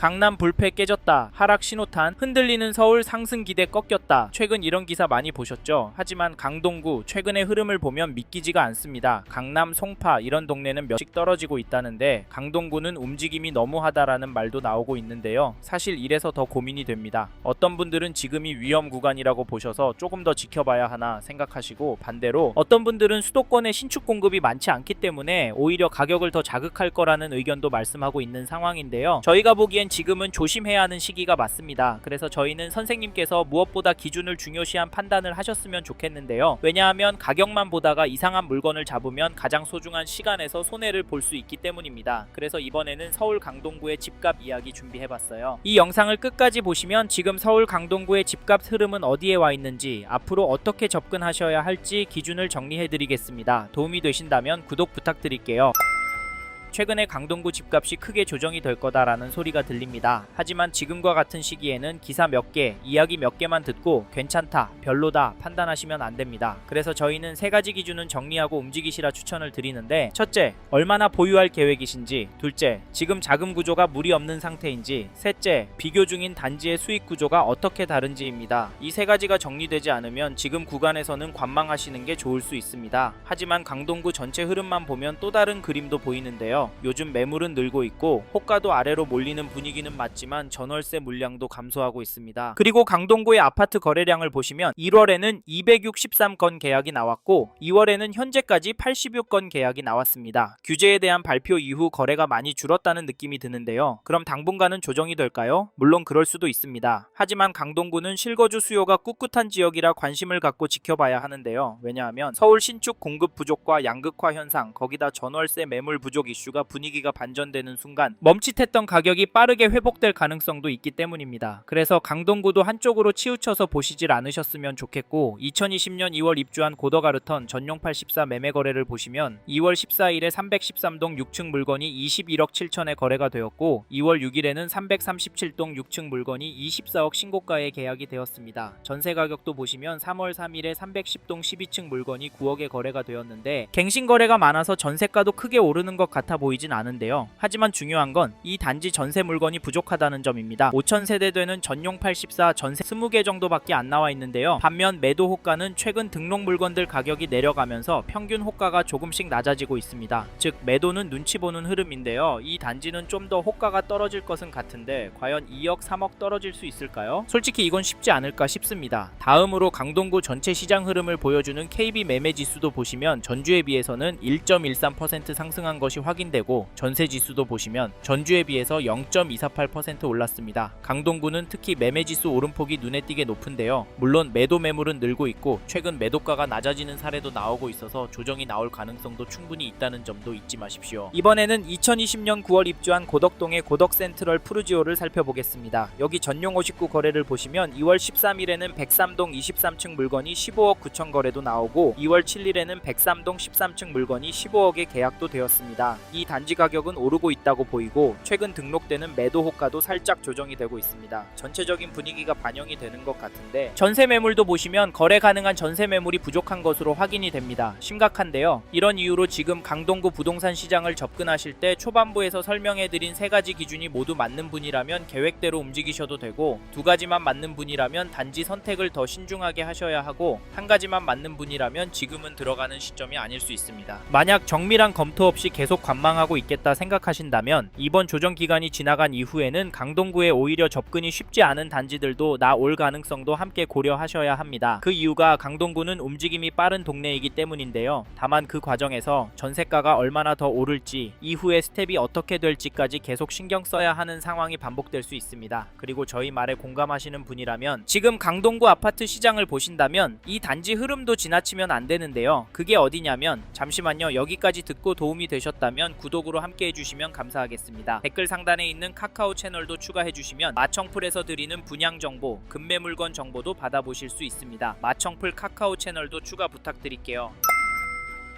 강남 불패 깨졌다. 하락 신호탄. 흔들리는 서울 상승 기대 꺾였다. 최근 이런 기사 많이 보셨죠? 하지만 강동구 최근의 흐름을 보면 믿기지가 않습니다. 강남, 송파 이런 동네는 몇씩 떨어지고 있다는데 강동구는 움직임이 너무하다라는 말도 나오고 있는데요. 사실 이래서 더 고민이 됩니다. 어떤 분들은 지금이 위험 구간이라고 보셔서 조금 더 지켜봐야 하나 생각하시고, 반대로 어떤 분들은 수도권에 신축 공급이 많지 않기 때문에 오히려 가격을 더 자극할 거라는 의견도 말씀하고 있는 상황인데요. 저희가 보기엔 지금은 조심해야 하는 시기가 맞습니다. 그래서 저희는 선생님께서 무엇보다 기준을 중요시한 판단을 하셨으면 좋겠는데요. 왜냐하면 가격만 보다가 이상한 물건을 잡으면 가장 소중한 시간에서 손해를 볼 수 있기 때문입니다. 그래서 이번에는 서울 강동구의 집값 이야기 준비해봤어요. 이 영상을 끝까지 보시면 지금 서울 강동구의 집값 흐름은 어디에 와 있는지, 앞으로 어떻게 접근하셔야 할지 기준을 정리해드리겠습니다. 도움이 되신다면 구독 부탁드릴게요. 최근에 강동구 집값이 크게 조정이 될 거다라는 소리가 들립니다. 하지만 지금과 같은 시기에는 기사 몇 개, 이야기 몇 개만 듣고 괜찮다, 별로다 판단하시면 안 됩니다. 그래서 저희는 세 가지 기준은 정리하고 움직이시라 추천을 드리는데, 첫째, 얼마나 보유할 계획이신지, 둘째, 지금 자금 구조가 무리 없는 상태인지, 셋째, 비교 중인 단지의 수익 구조가 어떻게 다른지입니다. 이 세 가지가 정리되지 않으면 지금 구간에서는 관망하시는 게 좋을 수 있습니다. 하지만 강동구 전체 흐름만 보면 또 다른 그림도 보이는데요. 요즘 매물은 늘고 있고 호가도 아래로 몰리는 분위기는 맞지만 전월세 물량도 감소하고 있습니다. 그리고 강동구의 아파트 거래량을 보시면 1월에는 263건 계약이 나왔고 2월에는 현재까지 86건 계약이 나왔습니다. 규제에 대한 발표 이후 거래가 많이 줄었다는 느낌이 드는데요. 그럼 당분간은 조정이 될까요? 물론 그럴 수도 있습니다. 하지만 강동구는 실거주 수요가 꿋꿋한 지역이라 관심을 갖고 지켜봐야 하는데요. 왜냐하면 서울 신축 공급 부족과 양극화 현상, 거기다 전월세 매물 부족 이슈가 분위기가 반전되는 순간 멈칫했던 가격이 빠르게 회복될 가능성도 있기 때문입니다. 그래서 강동구도 한쪽으로 치우쳐서 보시질 않으셨으면 좋겠고, 2020년 2월 입주한 고더가르턴 전용 84 매매 거래를 보시면 2월 14일에 313동 6층 물건이 21억 7천에 거래가 되었고 2월 6일에는 337동 6층 물건이 24억 신고가에 계약이 되었습니다. 전세 가격도 보시면 3월 3일에 310동 12층 물건이 9억에 거래가 되었는데 갱신 거래가 많아서 전세가도 크게 오르는 것 같아 보이진 않은데요. 하지만 중요한 건 이 단지 전세 물건이 부족하다는 점입니다. 5,000세대 되는 전용 84 전세 20개 정도밖에 안 나와 있는데요. 반면 매도 호가는 최근 등록 물건들 가격이 내려가면서 평균 호가가 조금씩 낮아지고 있습니다. 즉 매도는 눈치 보는 흐름인데요. 이 단지는 좀 더 호가가 떨어질 것은 같은데 과연 2억 3억 떨어질 수 있을까요? 솔직히 이건 쉽지 않을까 싶습니다. 다음으로 강동구 전체 시장 흐름을 보여주는 KB 매매 지수도 보시면 전주에 비해서는 1.13% 상승한 것이 확인되고, 전세 지수도 보시면 전주에 비해서 0.248% 올랐습니다. 강동구는 특히 매매 지수 오름폭이 눈에 띄게 높은데요. 물론 매도 매물은 늘고 있고 최근 매도가가 낮아지는 사례도 나오고 있어서 조정이 나올 가능성도 충분히 있다는 점도 잊지 마십시오. 이번에는 2020년 9월 입주한 고덕동의 고덕센트럴 푸르지오를 살펴보겠습니다. 여기 전용 59 거래를 보시면 2월 13일에는 103동 23층 물건이 15억 9천 거래도 나오고 2월 7일에는 103동 13층 물건이 15억에 계약도 되었습니다. 이 단지 가격은 오르고 있다고 보이고 최근 등록되는 매도 호가도 살짝 조정이 되고 있습니다. 전체적인 분위기가 반영이 되는 것 같은데, 전세 매물도 보시면 거래 가능한 전세 매물이 부족한 것으로 확인이 됩니다. 심각한데요. 이런 이유로 지금 강동구 부동산 시장을 접근하실 때 초반부에서 설명해드린 세 가지 기준이 모두 맞는 분이라면 계획대로 움직이셔도 되고, 두 가지만 맞는 분이라면 단지 선택을 더 신중하게 하셔야 하고, 한 가지만 맞는 분이라면 지금은 들어가는 시점이 아닐 수 있습니다. 만약 정밀한 검토 없이 계속 관망하고 있겠다 생각하신다면 이번 조정 기간이 지나간 이후에는 강동구에 오히려 접근이 쉽지 않은 단지들도 나올 가능성도 함께 고려하셔야 합니다. 그 이유가 강동구는 움직임이 빠른 동네이기 때문인데요. 다만 그 과정에서 전세가가 얼마나 더 오를지, 이후의 스텝이 어떻게 될지까지 계속 신경 써야 하는 상황이 반복될 수 있습니다. 그리고 저희 말에 공감하시는 분이라면 지금 강동구 아파트 시장을 보신다면 이 단지 흐름도 지나치면 안 되는데요. 그게 어디냐면, 잠시만요, 여기까지 듣고 도움이 되셨다면 구독으로 함께 해주시면 감사하겠습니다. 댓글 상단에 있는 카카오 채널도 추가해주시면 마청풀에서 드리는 분양 정보, 급매 물건 정보도 받아보실 수 있습니다. 마청풀 카카오 채널도 추가 부탁드릴게요.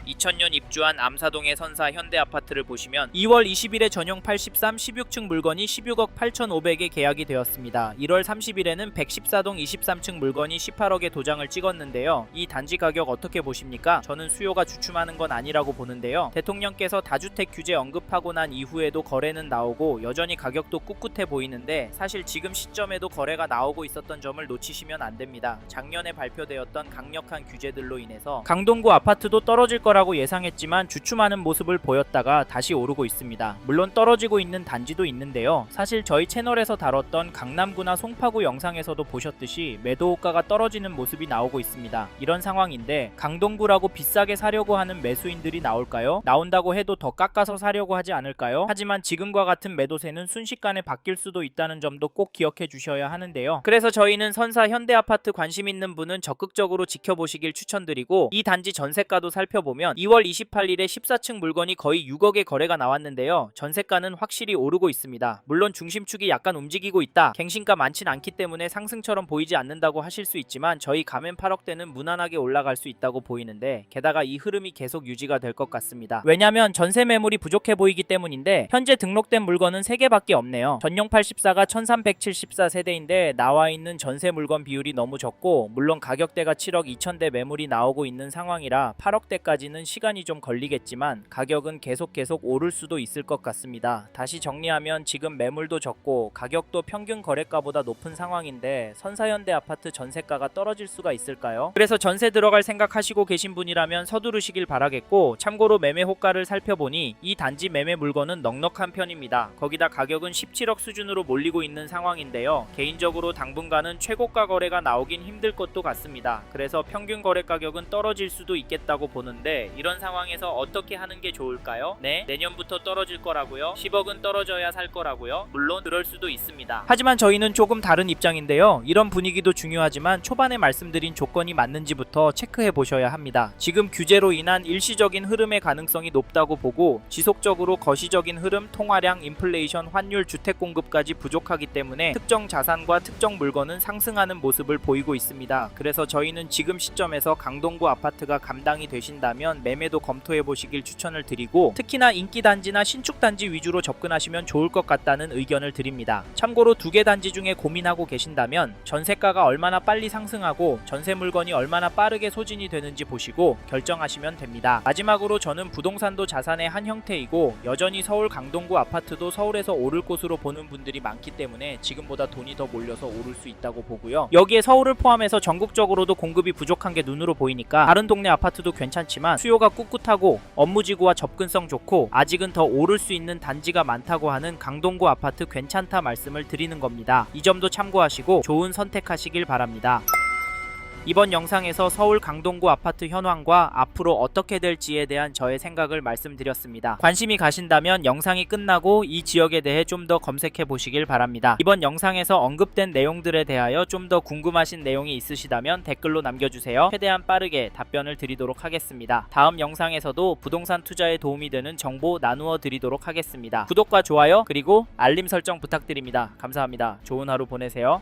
2000년 입주한 암사동의 선사 현대아파트를 보시면 2월 20일에 전용 83 16층 물건이 16억 8,500에 계약이 되었습니다. 1월 30일에는 114동 23층 물건이 18억에 도장을 찍었는데요. 이 단지 가격 어떻게 보십니까? 저는 수요가 주춤하는 건 아니라고 보는데요. 대통령께서 다주택 규제 언급하고 난 이후에도 거래는 나오고 여전히 가격도 꿋꿋해 보이는데 사실 지금 시점에도 거래가 나오고 있었던 점을 놓치시면 안 됩니다. 작년에 발표되었던 강력한 규제들로 인해서 강동구 아파트도 떨어질 거라고 예상했지만 주춤하는 모습을 보였다가 다시 오르고 있습니다. 물론 떨어지고 있는 단지도 있는데요. 사실 저희 채널에서 다뤘던 강남구나 송파구 영상에서도 보셨듯이 매도 호가가 떨어지는 모습이 나오고 있습니다. 이런 상황인데 강동구라고 비싸게 사려고 하는 매수인들이 나올까요? 나온다고 해도 더 깎아서 사려고 하지 않을까요? 하지만 지금과 같은 매도세는 순식간에 바뀔 수도 있다는 점도 꼭 기억해 주셔야 하는데요. 그래서 저희는 선사 현대아파트 관심 있는 분은 적극적으로 지켜보시길 추천드리고 이 단지 전세가도 살펴보면 2월 28일에 14층 물건이 거의 6억의 거래가 나왔는데요. 전세가는 확실히 오르고 있습니다. 물론 중심축이 약간 움직이고 있다. 갱신가 많진 않기 때문에 상승처럼 보이지 않는다고 하실 수 있지만 저희 가맹 8억대는 무난하게 올라갈 수 있다고 보이는데 게다가 이 흐름이 계속 유지가 될 것 같습니다. 왜냐면 전세 매물이 부족해 보이기 때문인데 현재 등록된 물건은 3개밖에 없네요. 전용 84가 1374 세대인데 나와 있는 전세 물건 비율이 너무 적고 물론 가격대가 7억 2천대 매물이 나오고 있는 상황이라 8억대까지는 시간이 좀 걸리겠지만 가격은 계속 오를 수도 있을 것 같습니다. 다시 정리하면 지금 매물도 적고 가격도 평균 거래가보다 높은 상황인데 선사현대 아파트 전세가가 떨어질 수가 있을까요? 그래서 전세 들어갈 생각하시고 계신 분이라면 서두르시길 바라겠고 참고로 매매 호가를 살펴보니 이 단지 매매 물건은 넉넉한 편입니다. 거기다 가격은 17억 수준으로 몰리고 있는 상황인데요. 개인적으로 당분간은 최고가 거래가 나오긴 힘들 것도 같습니다. 그래서 평균 거래 가격은 떨어질 수도 있겠다고 보는데 이런 상황에서 어떻게 하는 게 좋을까요? 네, 내년부터 떨어질 거라고요? 10억은 떨어져야 살 거라고요? 물론 그럴 수도 있습니다. 하지만 저희는 조금 다른 입장인데요. 이런 분위기도 중요하지만 초반에 말씀드린 조건이 맞는지부터 체크해 보셔야 합니다. 지금 규제로 인한 일시적인 흐름의 가능성이 높다고 보고 지속적으로 거시적인 흐름, 통화량, 인플레이션, 환율, 주택 공급까지 부족하기 때문에 특정 자산과 특정 물건은 상승하는 모습을 보이고 있습니다. 그래서 저희는 지금 시점에서 강동구 아파트가 감당이 되신다면 매매도 검토해 보시길 추천을 드리고 특히나 인기 단지나 신축 단지 위주로 접근하시면 좋을 것 같다는 의견을 드립니다. 참고로 2개 단지 중에 고민하고 계신다면 전세가가 얼마나 빨리 상승하고 전세 물건이 얼마나 빠르게 소진이 되는지 보시고 결정하시면 됩니다. 마지막으로 저는 부동산도 자산의 한 형태이고 여전히 서울 강동구 아파트도 서울에서 오를 곳으로 보는 분들이 많기 때문에 지금보다 돈이 더 몰려서 오를 수 있다고 보고요. 여기에 서울을 포함해서 전국적으로도 공급이 부족한 게 눈으로 보이니까 다른 동네 아파트도 괜찮지만 수요가 꿋꿋하고 업무지구와 접근성 좋고 아직은 더 오를 수 있는 단지가 많다고 하는 강동구 아파트 괜찮다 말씀을 드리는 겁니다. 이 점도 참고하시고 좋은 선택하시길 바랍니다. 이번 영상에서 서울 강동구 아파트 현황과 앞으로 어떻게 될지에 대한 저의 생각을 말씀드렸습니다. 관심이 가신다면 영상이 끝나고 이 지역에 대해 좀 더 검색해 보시길 바랍니다. 이번 영상에서 언급된 내용들에 대하여 좀 더 궁금하신 내용이 있으시다면 댓글로 남겨주세요. 최대한 빠르게 답변을 드리도록 하겠습니다. 다음 영상에서도 부동산 투자에 도움이 되는 정보 나누어 드리도록 하겠습니다. 구독과 좋아요 그리고 알림 설정 부탁드립니다. 감사합니다. 좋은 하루 보내세요.